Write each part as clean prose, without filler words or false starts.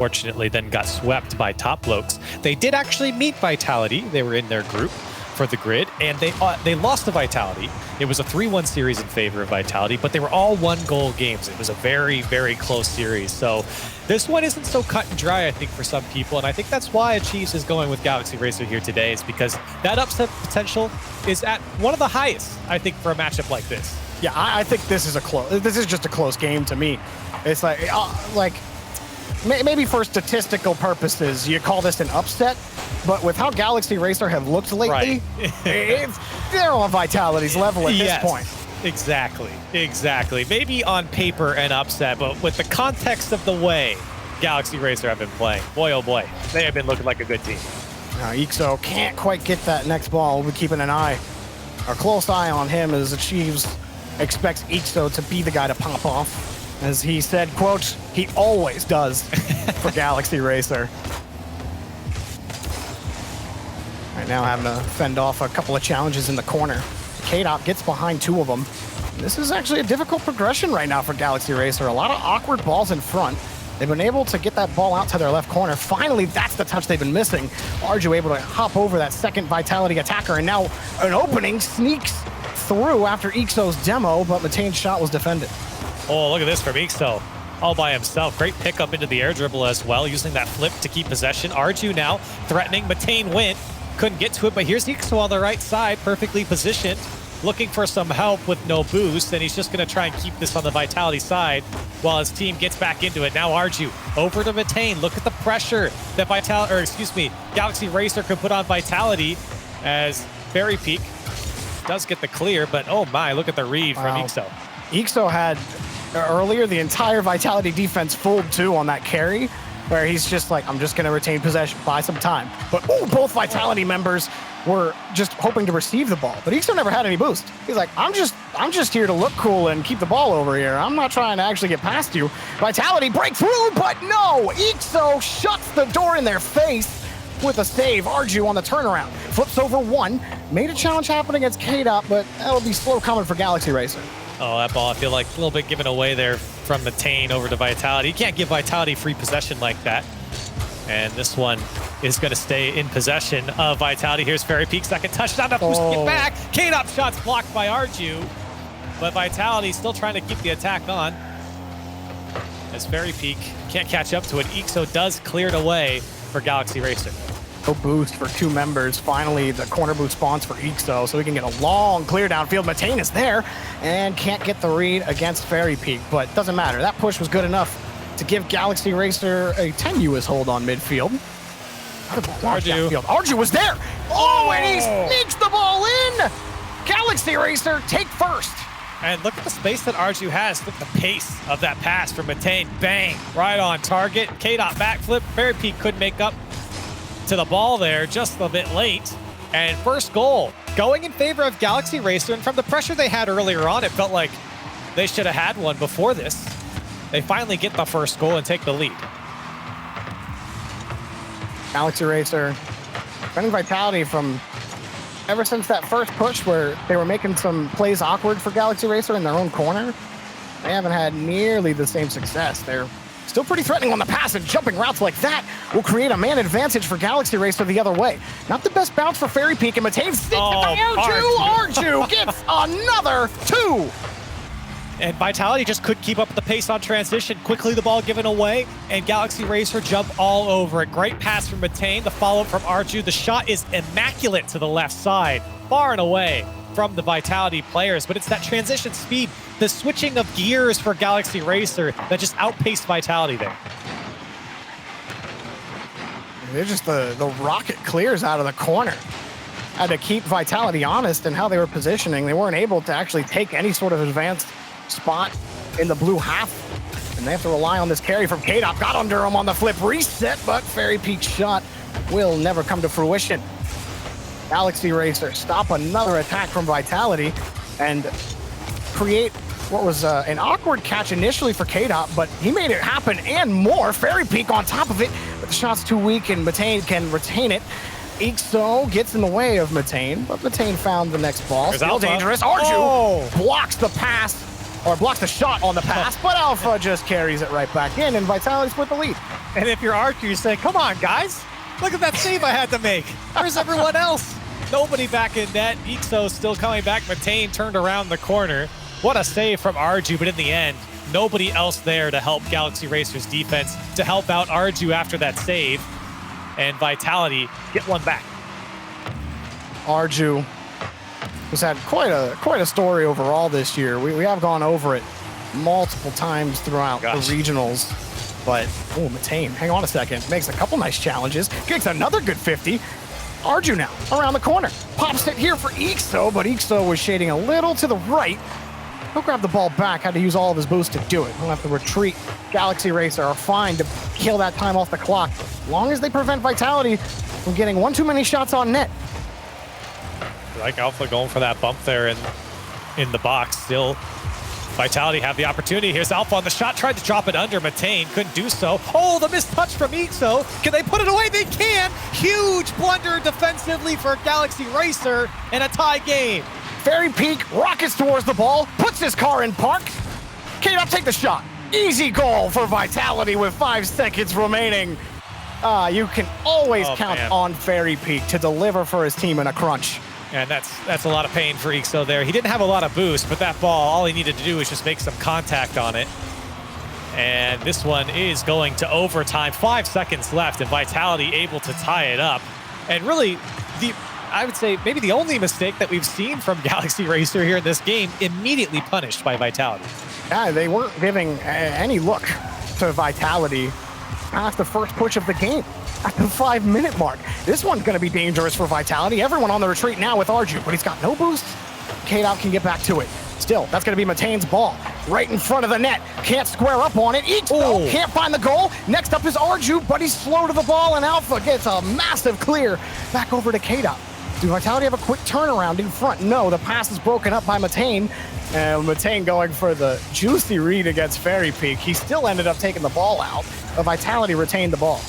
Fortunately, then got swept by Top Blokes. They did actually meet Vitality. They were in their group for the grid, and they lost to Vitality. It was a 3-1 series in favor of Vitality, but they were all one-goal games. It was a very, very close series. So this one isn't so cut and dry, I think, for some people, and I think that's why Chiefs is going with Galaxy Racer here today, is because that upset potential is at one of the highest, I think, for a matchup like this. Yeah, I think this is just a close game to me. It's like maybe for statistical purposes, you call this an upset, but with how Galaxy Racer have looked lately, they're on Vitality's level at this point. Exactly. Maybe on paper an upset, but with the context of the way Galaxy Racer have been playing, boy oh boy, they have been looking like a good team. Now, Ixo can't quite get that next ball. We're keeping a close eye on him as Achieves expects Ixo to be the guy to pop off. As he said, quote, he always does for Galaxy Racer. Right now having to fend off a couple of challenges in the corner. K-Dop gets behind two of them. This is actually a difficult progression right now for Galaxy Racer. A lot of awkward balls in front. They've been able to get that ball out to their left corner. Finally, that's the touch they've been missing. Arju able to hop over that second Vitality attacker, and now an opening sneaks through after Ixo's demo, but Matane's shot was defended. Oh, look at this from Ixo, all by himself. Great pickup into the air dribble as well, using that flip to keep possession. Arju now threatening. Matane went, couldn't get to it, but here's Ixo on the right side, perfectly positioned, looking for some help with no boost, and he's just going to try and keep this on the Vitality side while his team gets back into it. Now Arju over to Matane. Look at the pressure that Galaxy Racer could put on Vitality as Fairy Peak does get the clear, but oh my, look at the read from Ixo. Ixo had earlier the entire Vitality defense fooled too on that carry, where he's just like, I'm just going to retain possession, buy some time. But both Vitality members were just hoping to receive the ball, but Ixo never had any boost. He's like, I'm just here to look cool and keep the ball over here. I'm not trying to actually get past you. Vitality break through, but no, Ixo shuts the door in their face with a save. Arju on the turnaround, flips over one, made a challenge happen against K-Dop, but that'll be slow coming for Galaxy Racer. Oh, that ball, I feel like a little bit given away there from Matane over to Vitality. You can't give Vitality free possession like that. And this one is going to stay in possession of Vitality. Here's Fairy Peak, second touchdown, to boost it back. K-Dop shots blocked by Arju, but Vitality still trying to keep the attack on. As Fairy Peak can't catch up to it, Ixo does clear it away for Galaxy Racer. No boost for two members. Finally, the corner boot spawns for Ixo, so we can get a long clear downfield. Matane is there and can't get the read against Fairy Peak, but doesn't matter. That push was good enough to give Galaxy Racer a tenuous hold on midfield. Arju was there. Oh, and he sneaks the ball in. Galaxy Racer take first. And look at the space that Arju has. Look at the pace of that pass from Matane. Bang, right on target. K-Dot backflip. Fairy Peak couldn't make up to the ball there, just a bit late. And first goal going in favor of Galaxy Racer. And from the pressure they had earlier on, it felt like they should have had one before this. They finally get the first goal and take the lead. Galaxy Racer running Vitality from ever since that first push where they were making some plays awkward for Galaxy Racer in their own corner. They haven't had nearly the same success. They're still pretty threatening on the pass, and jumping routes like that will create a man advantage for Galaxy Racer the other way. Not the best bounce for Fairy Peak, and Matane sneaks Arju gets another two. And Vitality just couldn't keep up with the pace on transition. Quickly the ball given away, and Galaxy Racer jump all over it. Great pass from Matane, the follow-up from Arju. The shot is immaculate to the left side, far and away from the Vitality players, but it's that transition speed, the switching of gears for Galaxy Racer that just outpaced Vitality there. They're just the rocket clears out of the corner. Had to keep Vitality honest in how they were positioning. They weren't able to actually take any sort of advanced spot in the blue half, and they have to rely on this carry from K-Dop. Got under him on the flip reset, but Fairy Peak's shot will never come to fruition. Galaxy Racer stop another attack from Vitality and create what was an awkward catch initially for K-Dop, but he made it happen and more. Fairy Peak on top of it, but the shot's too weak and Matane can retain it. Ixo gets in the way of Matane, but Matane found the next ball. Still dangerous. Arju blocks the pass or blocks the shot on the pass, but Alpha just carries it right back in, and Vitality split the lead. And if you're Archer, you say, come on, guys. Look at that save I had to make. Where's everyone else? Nobody back in net. Ixo still coming back. Matane turned around the corner. What a save from Arju, but in the end, nobody else there to help Galaxy Racer's defense to help out Arju after that save. And Vitality get one back. Arju has had quite a story overall this year. We have gone over it multiple times throughout the regionals. But, oh, Matane, hang on a second. Makes a couple nice challenges. Gets another good 50. Arju now around the corner. Pops it here for Ixo, but Ixo was shading a little to the right. He'll grab the ball back, had to use all of his boost to do it. He'll have to retreat. Galaxy Racer are fine to kill that time off the clock, as long as they prevent Vitality from getting one too many shots on net. Like Alpha going for that bump there in the box. Still, Vitality have the opportunity. Here's Alpha on the shot, tried to drop it under. Matane couldn't do so. Oh, the missed touch from Ixo. Can they put it away? They can! Huge blunder defensively for Galaxy Racer and a tie game. Fairy Peak rockets towards the ball, puts his car in park. K-Dot take the shot. Easy goal for Vitality with 5 seconds remaining. You can always count on Fairy Peak to deliver for his team in a crunch. And that's a lot of pain for Ixo there. He didn't have a lot of boost, but that ball, all he needed to do was just make some contact on it. And this one is going to overtime. 5 seconds left, and Vitality able to tie it up. And really, I would say maybe the only mistake that we've seen from Galaxy Racer here in this game, immediately punished by Vitality. Yeah, they weren't giving any look to Vitality past the first push of the game at the 5-minute mark. This one's going to be dangerous for Vitality. Everyone on the retreat now with Arju, but he's got no boost. K-Dot can get back to it. Still, that's going to be Matane's ball right in front of the net. Can't square up on it. Ixo can't find the goal. Next up is Arju, but he's slow to the ball, and Alpha gets a massive clear back over to K-Dot. Do Vitality have a quick turnaround in front? No, the pass is broken up by Matane. And Matane going for the juicy read against Fairy Peak. He still ended up taking the ball out, but Vitality retained the ball.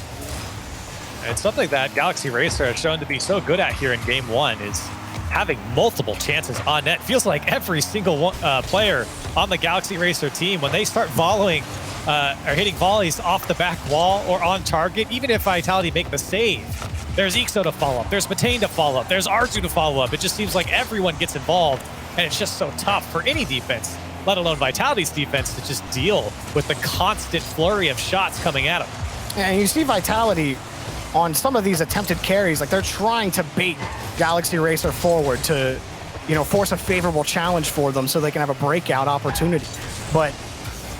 And something that Galaxy Racer has shown to be so good at here in Game 1 is having multiple chances on net. Feels like every single player on the Galaxy Racer team, when they start volleying or hitting volleys off the back wall or on target, even if Vitality make the save, there's Ixo to follow up, there's Matane to follow up, there's Arju to follow up. It just seems like everyone gets involved, and it's just so tough for any defense, let alone Vitality's defense, to just deal with the constant flurry of shots coming at them. And you see Vitality on some of these attempted carries, like they're trying to bait Galaxy Racer forward to, force a favorable challenge for them so they can have a breakout opportunity. But,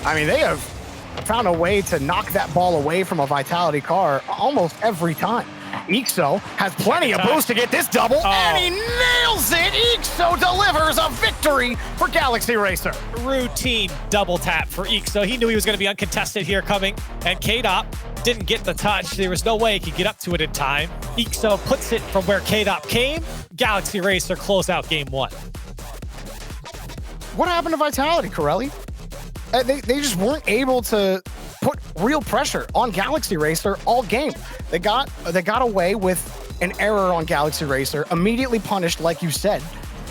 I mean, they have found a way to knock that ball away from a Vitality car almost every time. Ixo has plenty of boost to get this double, and he nails it! Ixo delivers a victory for Galaxy Racer. Routine double tap for Ixo. He knew he was going to be uncontested here coming, and K-Dot didn't get the touch. There was no way he could get up to it in time. Ixo puts it from where K-Dot came. Galaxy Racer close out Game 1. What happened to Vitality, Corelli? They just weren't able to put real pressure on Galaxy Racer all game. They got away with an error on Galaxy Racer, immediately punished, like you said.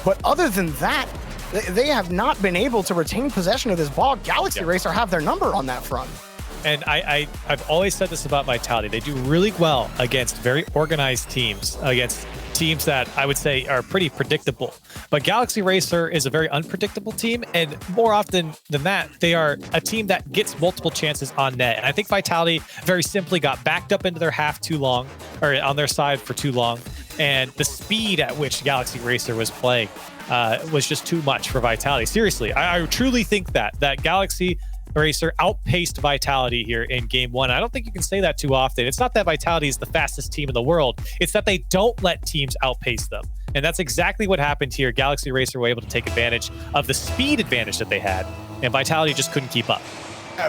But other than that, they have not been able to retain possession of this ball. Galaxy Racer have their number on that front. And I've always said this about Vitality. They do really well against very organized teams, against teams that I would say are pretty predictable. But Galaxy Racer is a very unpredictable team, and more often than that, they are a team that gets multiple chances on net. And I think Vitality very simply got backed up into their half too long, or on their side for too long, and the speed at which Galaxy Racer was playing was just too much for Vitality. Seriously, I truly think that Galaxy Racer outpaced Vitality here in Game 1. I don't think you can say that too often. It's not that Vitality is the fastest team in the world. It's that they don't let teams outpace them. And that's exactly what happened here. Galaxy Racer were able to take advantage of the speed advantage that they had, and Vitality just couldn't keep up.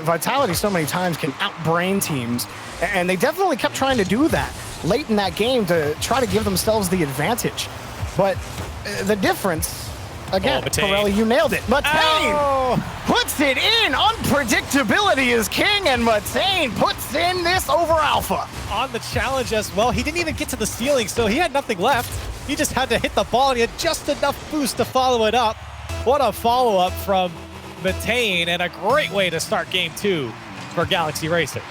Vitality so many times can outbrain teams, and they definitely kept trying to do that late in that game to try to give themselves the advantage. But the difference, again, Corelli, you nailed it. Matane puts it in. Unpredictability is king, and Matane puts in this over Alpha. On the challenge as well, he didn't even get to the ceiling, so he had nothing left. He just had to hit the ball, and he had just enough boost to follow it up. What a follow-up from Methane, and a great way to start game 2 for Galaxy Racer.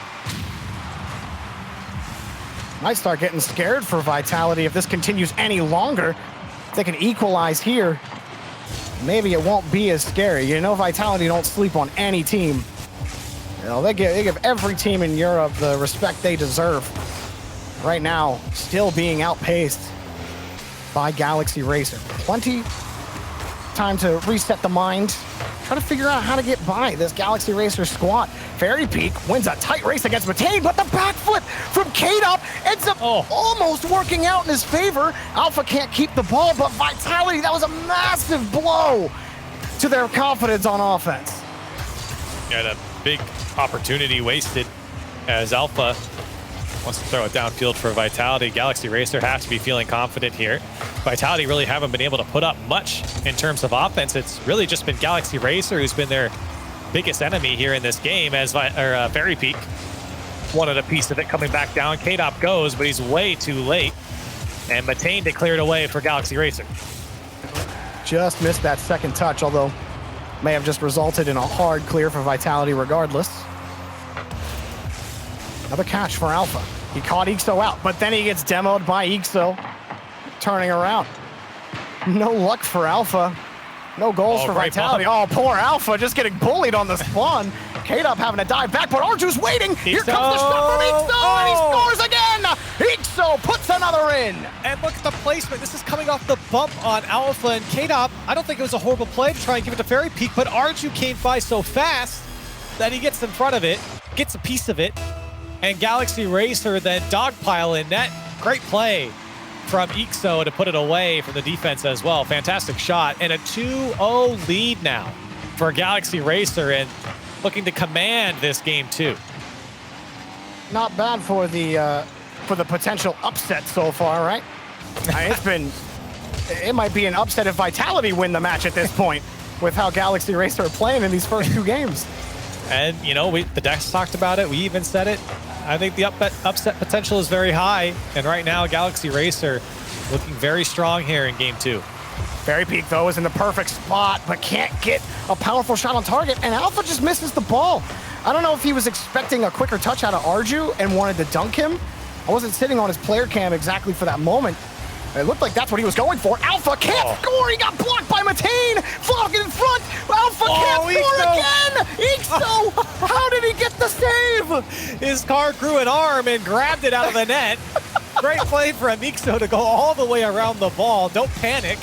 Might start getting scared for Vitality if this continues any longer. If they can equalize here, maybe it won't be as scary. You know, Vitality don't sleep on any team. You know, they give every team in Europe the respect they deserve. Right now, still being outpaced by Galaxy Racer. Plenty time to reset the mind, try to figure out how to get by this Galaxy Racer squad. Fairy Peak wins a tight race against Methane, but the backflip from K-Dop ends up almost working out in his favor. Alpha can't keep the ball, but Vitality, that was a massive blow to their confidence on offense. Yeah, a big opportunity wasted as Alpha wants to throw it downfield for Vitality. Galaxy Racer has to be feeling confident here. Vitality really haven't been able to put up much in terms of offense. It's really just been Galaxy Racer who's been their biggest enemy here in this game, as Fairy Peak wanted a piece of it coming back down. K-Dop goes, but he's way too late. And Methane declared away for Galaxy Racer. Just missed that second touch, although may have just resulted in a hard clear for Vitality regardless. Another catch for Alpha. He caught Ixo out, but then he gets demoed by Ixo. Turning around. No luck for Alpha. No goals for Vitality. Oh, poor Alpha just getting bullied on the spawn. K-Dop having to dive back, but Arju's waiting. Here comes the shot from Ixo, and he scores again! Ixo puts another in. And look at the placement. This is coming off the bump on Alpha and K-Dop. I don't think it was a horrible play to try and give it to Fairy Peak, but Arju came by so fast that he gets in front of it, gets a piece of it, and Galaxy Racer then dogpile in net. Great play from Ixo to put it away from the defense as well. Fantastic shot, and a 2-0 lead now for Galaxy Racer, and looking to command this game too. Not bad for the potential upset so far, right? It might be an upset if Vitality win the match at this point with how Galaxy Racer are playing in these first 2 games. And you know, the decks talked about it. We even said it. I think the upset potential is very high. And right now, Galaxy Racer looking very strong here in game 2. Fairy Peak, though, is in the perfect spot, but can't get a powerful shot on target. And Alpha just misses the ball. I don't know if he was expecting a quicker touch out of Arju and wanted to dunk him. I wasn't sitting on his player cam exactly for that moment. It looked like that's what he was going for. Alpha can't score. He got blocked by Methane. Fog in front. Alpha can't score again. Ixo, how did he get the save? His car grew an arm and grabbed it out of the net. Great play for Ixo to go all the way around the ball. Don't panic.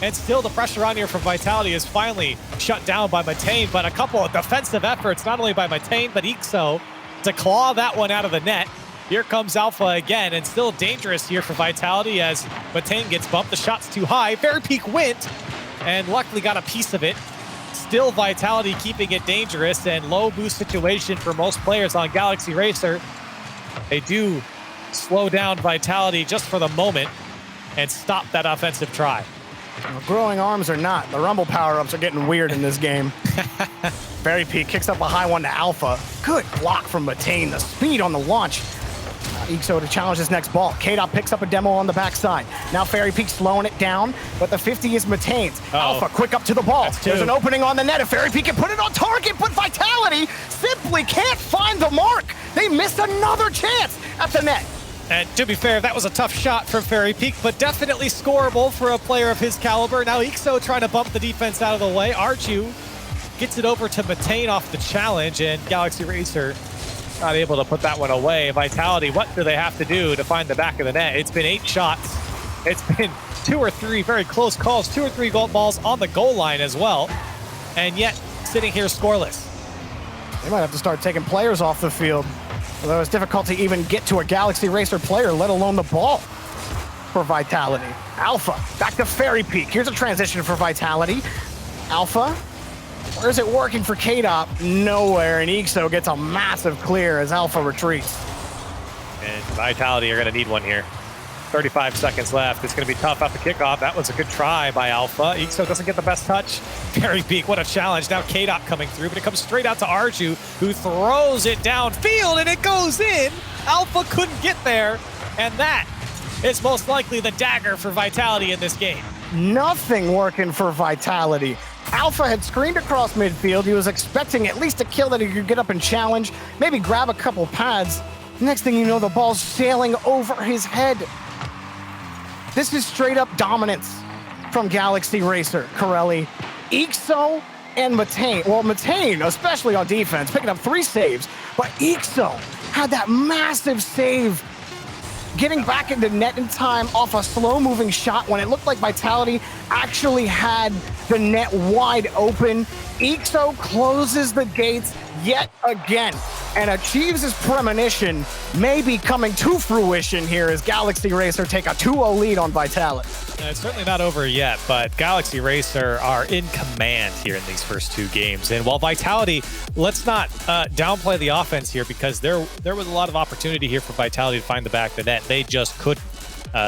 And still the pressure on here from Vitality is finally shut down by Methane, but a couple of defensive efforts, not only by Methane, but Ixo to claw that one out of the net. Here comes Alpha again, and still dangerous here for Vitality as Methane gets bumped. The shot's too high. Fairy Peak went, and luckily got a piece of it. Still Vitality keeping it dangerous, and low boost situation for most players on Galaxy Racer. They do slow down Vitality just for the moment and stop that offensive try. Well, growing arms or not, the Rumble power-ups are getting weird in this game. Fairy Peak kicks up a high one to Alpha. Good block from Methane. The speed on the launch. Ixo to challenge this next ball. K-Dop picks up a demo on the backside. Now Fairy Peak slowing it down, but the 50 is Methane's. Alpha quick up to the ball. There's an opening on the net. If Fairy Peak can put it on target, but Vitality simply can't find the mark. They missed another chance at the net. And to be fair, that was a tough shot from Fairy Peak, but definitely scoreable for a player of his caliber. Now Ixo trying to bump the defense out of the way. Arju gets it over to Methane off the challenge, and Galaxy Racer not able to put that one away. Vitality, what do they have to do to find the back of the net? It's been 8 shots. It's been 2 or 3 very close calls, 2 or 3 goal balls on the goal line as well, and yet sitting here scoreless. They might have to start taking players off the field. Although it's difficult to even get to a Galaxy Racer player, let alone the ball for Vitality. Alpha, back to Fairy Peak. Here's a transition for Vitality. Alpha, where is it working for K-Dop? Nowhere, and Ixo gets a massive clear as Alpha retreats. And Vitality are gonna need one here. 35 seconds left. It's gonna be tough at the kickoff. That was a good try by Alpha. Ixo doesn't get the best touch. Fairy Peak, what a challenge. Now K-Dop coming through, but it comes straight out to Arju, who throws it downfield, and it goes in. Alpha couldn't get there, and that is most likely the dagger for Vitality in this game. Nothing working for Vitality. Alpha had screened across midfield. He was expecting at least a kill that he could get up and challenge, maybe grab a couple pads. Next thing you know, the ball's sailing over his head. This is straight up dominance from Galaxy Racer, Corelli. Ixo and Matane. Well, Matane, especially on defense, picking up 3 saves, but Ixo had that massive save, getting back into net in time off a slow-moving shot when it looked like Vitality actually had the net wide open. Ixo closes the gates yet again and achieves his premonition, maybe coming to fruition here as Galaxy Racer take a 2-0 lead on Vitality. It's certainly not over yet, but Galaxy Racer are in command here in these first 2 games. And while Vitality, let's not downplay the offense here, because there was a lot of opportunity here for Vitality to find the back of the net. They just couldn't.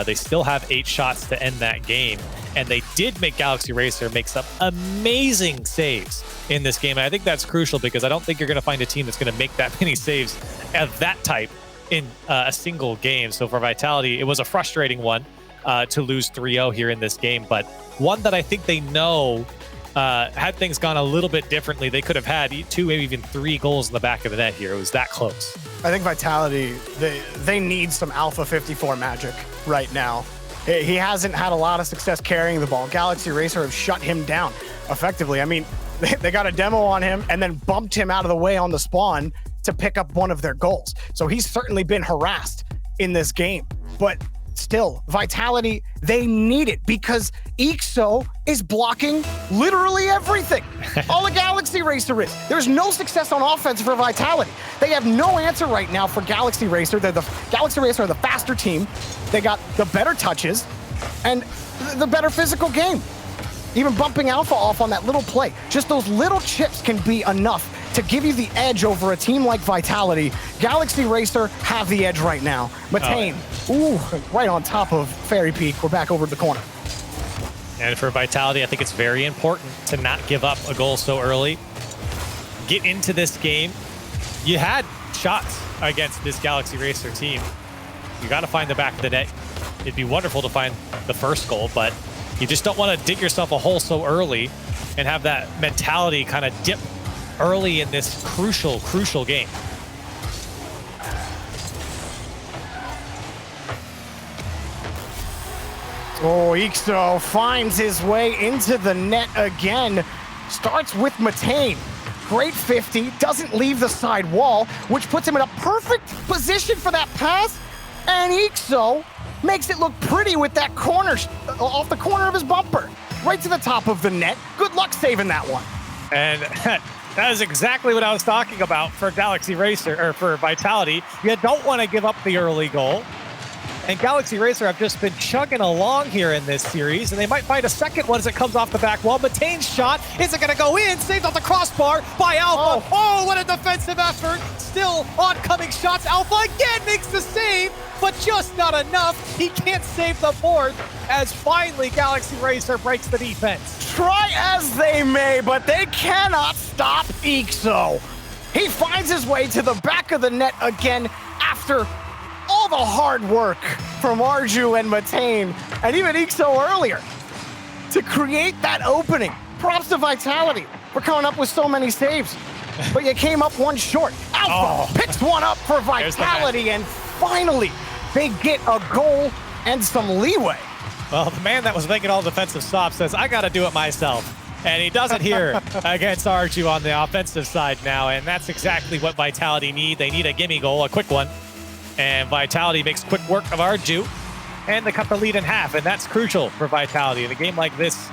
They still have 8 shots to end that game, and they did make Galaxy Racer make some amazing saves in this game. And I think that's crucial, because I don't think you're going to find a team that's going to make that many saves of that type in a single game. So for Vitality, it was a frustrating one to lose 3-0 here in this game, but one that I think they know had things gone a little bit differently, they could have had 2, maybe even 3 goals in the back of the net here. It was that close. I think Vitality, they need some Alpha 54 magic right now. He hasn't had a lot of success carrying the ball. Galaxy Racer have shut him down effectively. I mean, they got a demo on him and then bumped him out of the way on the spawn to pick up one of their goals. So he's certainly been harassed in this game. But still, Vitality, they need it, because Ixo is blocking literally everything. All a Galaxy Racer is. There's no success on offense for Vitality. They have no answer right now for Galaxy Racer. Galaxy Racer are the faster team. They got the better touches and the better physical game. Even bumping Alpha off on that little play. Just those little chips can be enough to give you the edge over a team like Vitality. Galaxy Racer have the edge right now. Matane, right on top of Fairy Peak. We're back over the corner. And for Vitality, I think it's very important to not give up a goal so early. Get into this game. You had shots against this Galaxy Racer team. You got to find the back of the net. It'd be wonderful to find the first goal, but you just don't want to dig yourself a hole so early and have that mentality kind of dip early in this crucial game. Oh, Ixo finds his way into the net again. Starts with Matane. Great 50, doesn't leave the side wall, which puts him in a perfect position for that pass. And Ixo makes it look pretty with that corner, off the corner of his bumper. Right to the top of the net. Good luck saving that one. And that is exactly what I was talking about for Galaxy Racer, or for Vitality. You don't want to give up the early goal. And Galaxy Racer have just been chugging along here in this series, and they might find a second one as it comes off the back wall. Matane's shot isn't going to go in. Saved off the crossbar by Alpha. Oh, what a defensive effort. Still oncoming shots. Alpha again makes the save, but just not enough. He can't save the board as finally Galaxy Racer breaks the defense. Try as they may, but they cannot stop Ixo. He finds his way to the back of the net again after all the hard work from Arju and Matane, and even Ixo earlier, to create that opening. Props to Vitality for coming up with so many saves, but you came up one short. Alpha picks one up for Vitality, and finally they get a goal and some leeway. Well, the man that was making all defensive stops says, I got to do it myself. And he does it here against Arju on the offensive side now, and that's exactly what Vitality need. They need a gimme goal, a quick one. And Vitality makes quick work of Arju, and they cut the lead in half, and that's crucial for Vitality. In a game like this,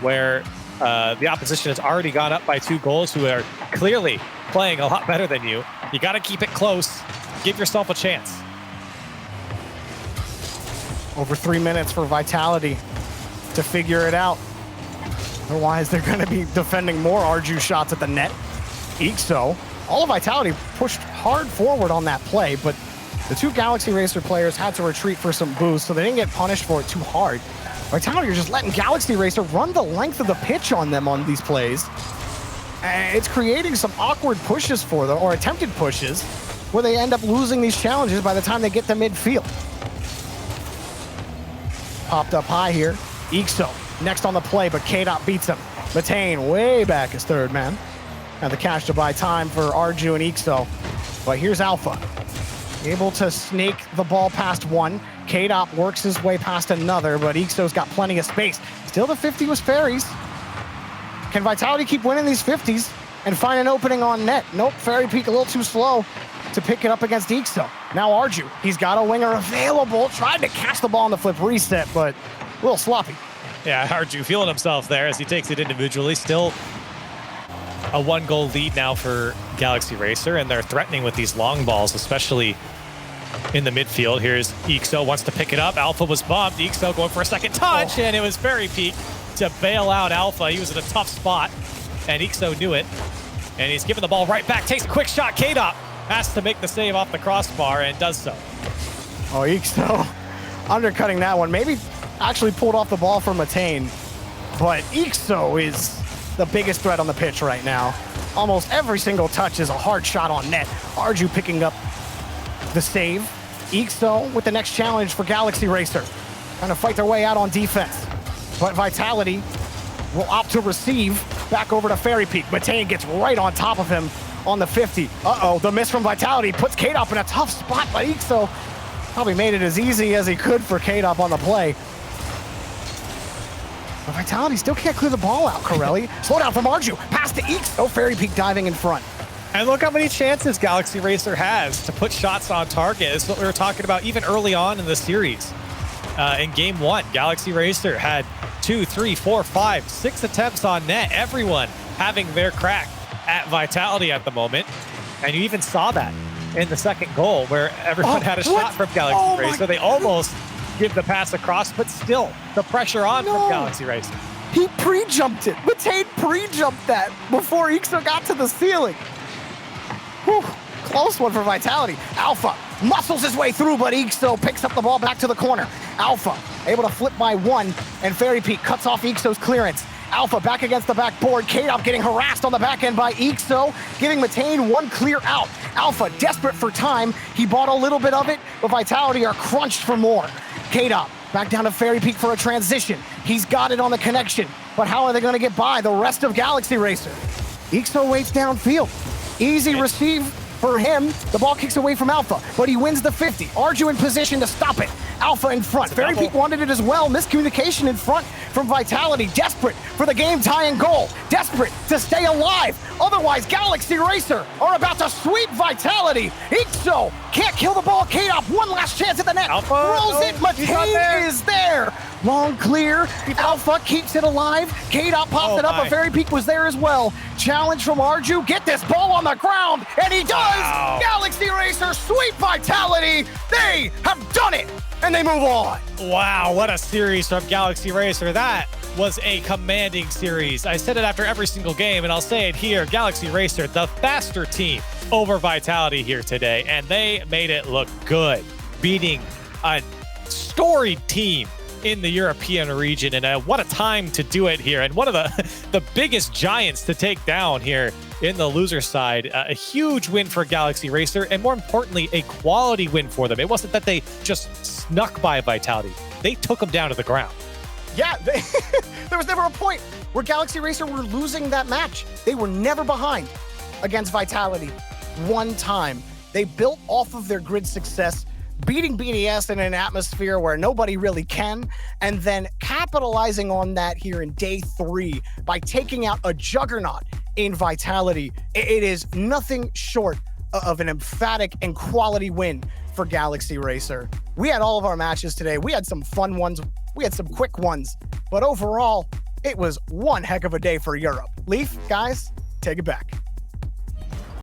where the opposition has already gone up by 2 goals, who are clearly playing a lot better than you, you got to keep it close. Give yourself a chance. Over 3 minutes for Vitality to figure it out. Otherwise, they're going to be defending more Arju shots at the net. Ixo, all of Vitality pushed hard forward on that play, but the 2 Galaxy Racer players had to retreat for some boost, so they didn't get punished for it too hard. Vitality are just letting Galaxy Racer run the length of the pitch on them on these plays. And it's creating some awkward pushes for them, or attempted pushes, where they end up losing these challenges by the time they get to midfield. Popped up high here. Ixo next on the play, but K-Dot beats him. Matane way back as third man. Had the cash to buy time for Arju and Ixo. But here's Alpha. Able to snake the ball past one. K-Dop works his way past another, but Ixo's got plenty of space. Still the 50 was Fairies. Can Vitality keep winning these 50s and find an opening on net? Nope, Fairy Peak a little too slow to pick it up against Ixo. Now Arju, he's got a winger available. Tried to catch the ball on the flip reset, but a little sloppy. Yeah, Arju feeling himself there as he takes it individually. Still a 1-goal lead now for Galaxy Racer, and they're threatening with these long balls, especially in the midfield. Here's Ixo, wants to pick it up. Alpha was bumped. Ixo going for a second touch, and it was Fairy Peak to bail out Alpha. He was in a tough spot, and Ixo knew it. And he's giving the ball right back, takes a quick shot. K-Dop has to make the save off the crossbar and does so. Oh, Ixo undercutting that one. Maybe actually pulled off the ball for Matane, but Ixo is the biggest threat on the pitch right now. Almost every single touch is a hard shot on net. Arju picking up the save. Ixo with the next challenge for Galaxy Racer. Trying to fight their way out on defense. But Vitality will opt to receive back over to Fairy Peak. Matane gets right on top of him on the 50. Uh-oh, the miss from Vitality puts K-Dop in a tough spot, but Ixo probably made it as easy as he could for K-Dop on the play. But Vitality still can't clear the ball out, Corelli. Slow down from Arju. Pass to Ixo. Fairy Peak diving in front. And look how many chances Galaxy Racer has to put shots on target. This is what we were talking about even early on in the series. In game one, Galaxy Racer had 2, 3, 4, 5, 6 attempts on net. Everyone having their crack at Vitality at the moment. And you even saw that in the second goal where everyone had a shot from Galaxy Racer. They almost give the pass across, but still the pressure on from Galaxy Racer. He pre-jumped it. Matane pre-jumped that before Ixo got to the ceiling. Whew, close one for Vitality. Alpha muscles his way through, but Ixo picks up the ball back to the corner. Alpha able to flip by one, and Fairy Peak cuts off Ixo's clearance. Alpha back against the backboard. K-Dop getting harassed on the back end by Ixo, giving Matane one clear out. Alpha desperate for time. He bought a little bit of it, but Vitality are crunched for more. K-Dop back down to Fairy Peak for a transition. He's got it on the connection, but how are they going to get by the rest of Galaxy Racer? Ixo waits downfield. Easy receive for him. The ball kicks away from Alpha, but he wins the 50. Arju in position to stop it. Alpha in front. Fairy Peak wanted it as well. Miscommunication in front from Vitality. Desperate for the game-tying goal. Desperate to stay alive. Otherwise, Galaxy Racer are about to sweep Vitality. Ixo can't kill the ball. K-Dop, one last chance at the net. Alpha rolls it. Matane is there. Long clear. Alpha keeps it alive. K-Dop pops it up, but Fairy Peak was there as well. Challenge from Arju. Get this ball on the ground, and he does. Wow. Galaxy Racer sweep Vitality. They have done it, and they move on. Wow, what a series from Galaxy Racer. That was a commanding series. I said it after every single game, and I'll say it here. Galaxy Racer, the faster team over Vitality here today, and they made it look good, beating a storied team in the European region, and what a time to do it here, and one of the biggest giants to take down here in the loser side. A huge win for Galaxy Racer, and more importantly, a quality win for them. It wasn't that they just snuck by Vitality. They took them down to the ground. Yeah, there was never a point where Galaxy Racer were losing that match. They were never behind against Vitality one time. They built off of their grid success, beating BDS in an atmosphere where nobody really can, and then capitalizing on that here in day 3 by taking out a juggernaut in Vitality. It is nothing short of an emphatic and quality win for Galaxy Racer. We had all of our matches today. We had some fun ones. We had some quick ones, but overall, it was one heck of a day for Europe. Leaf, guys, take it back.